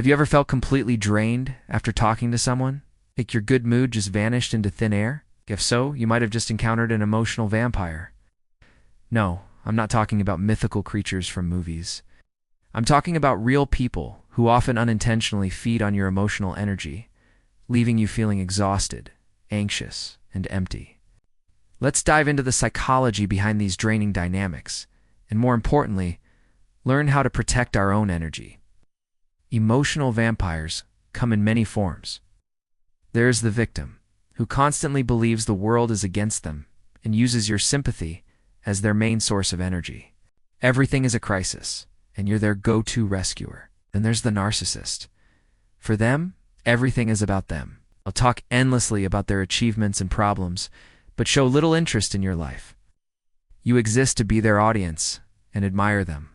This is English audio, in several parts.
Have you ever felt completely drained after talking to someone? Like your good mood just vanished into thin air? If so, you might have just encountered an emotional vampire. No, I'm not talking about mythical creatures from movies. I'm talking about real people who often unintentionally feed on your emotional energy, leaving you feeling exhausted, anxious, and empty. Let's dive into the psychology behind these draining dynamics, and more importantly, learn how to protect our own energy. Emotional vampires come in many forms. There's the victim, who constantly believes the world is against them and uses your sympathy as their main source of energy. Everything is a crisis, and you're their go-to rescuer. Then there's the narcissist. For them, everything is about them. They'll talk endlessly about their achievements and problems, but show little interest in your life. You exist to be their audience and admire them.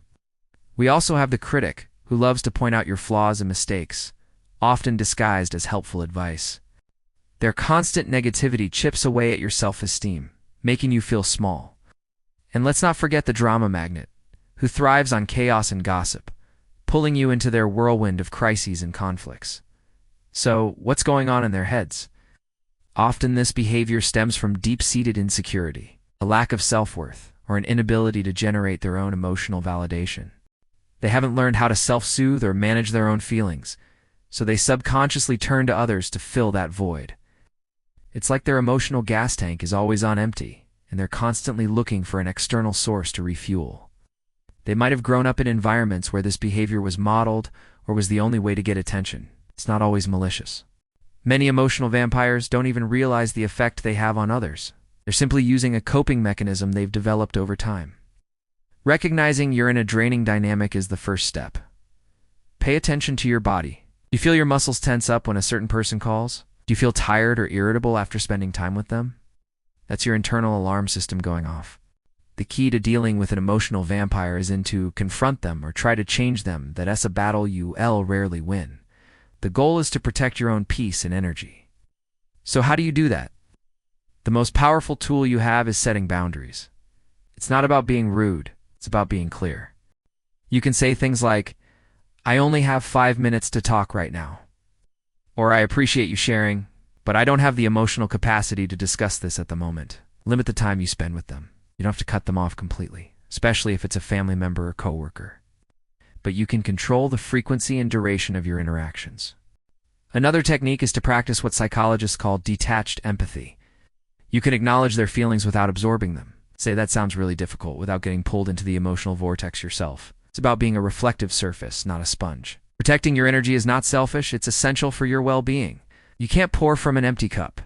We also have the critic, who loves to point out your flaws and mistakes, often disguised as helpful advice. Their constant negativity chips away at your self-esteem, making you feel small. And let's not forget the drama magnet, who thrives on chaos and gossip, pulling you into their whirlwind of crises and conflicts. So, what's going on in their heads? Often this behavior stems from deep-seated insecurity, a lack of self-worth, or an inability to generate their own emotional validation. They haven't learned how to self-soothe or manage their own feelings, so they subconsciously turn to others to fill that void. It's like their emotional gas tank is always on empty, and they're constantly looking for an external source to refuel. They might have grown up in environments where this behavior was modeled or was the only way to get attention. It's not always malicious. Many emotional vampires don't even realize the effect they have on others. They're simply using a coping mechanism they've developed over time. Recognizing you're in a draining dynamic is the first step. Pay attention to your body. Do you feel your muscles tense up when a certain person calls? Do you feel tired or irritable after spending time with them? That's your internal alarm system going off. The key to dealing with an emotional vampire isn't to confront them or try to change them. That's a battle you'll rarely win. The goal is to protect your own peace and energy. So how do you do that? The most powerful tool you have is setting boundaries. It's not about being rude. It's about being clear. You can say things like, "I only have 5 minutes to talk right now." Or, "I appreciate you sharing, but I don't have the emotional capacity to discuss this at the moment." Limit the time you spend with them. You don't have to cut them off completely, especially if it's a family member or coworker. But you can control the frequency and duration of your interactions. Another technique is to practice what psychologists call detached empathy. You can acknowledge their feelings without absorbing them. Say, "That sounds really difficult," without getting pulled into the emotional vortex yourself. It's about being a reflective surface, not a sponge. Protecting your energy is not selfish, it's essential for your well-being. You can't pour from an empty cup.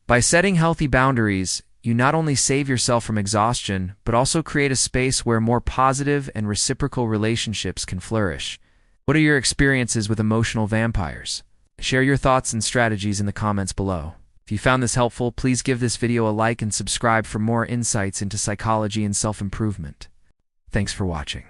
By setting healthy boundaries, you not only save yourself from exhaustion, but also create a space where more positive and reciprocal relationships can flourish. What are your experiences with emotional vampires? Share your thoughts and strategies in the comments below. If you found this helpful, please give this video a like and subscribe for more insights into psychology and self-improvement. Thanks for watching.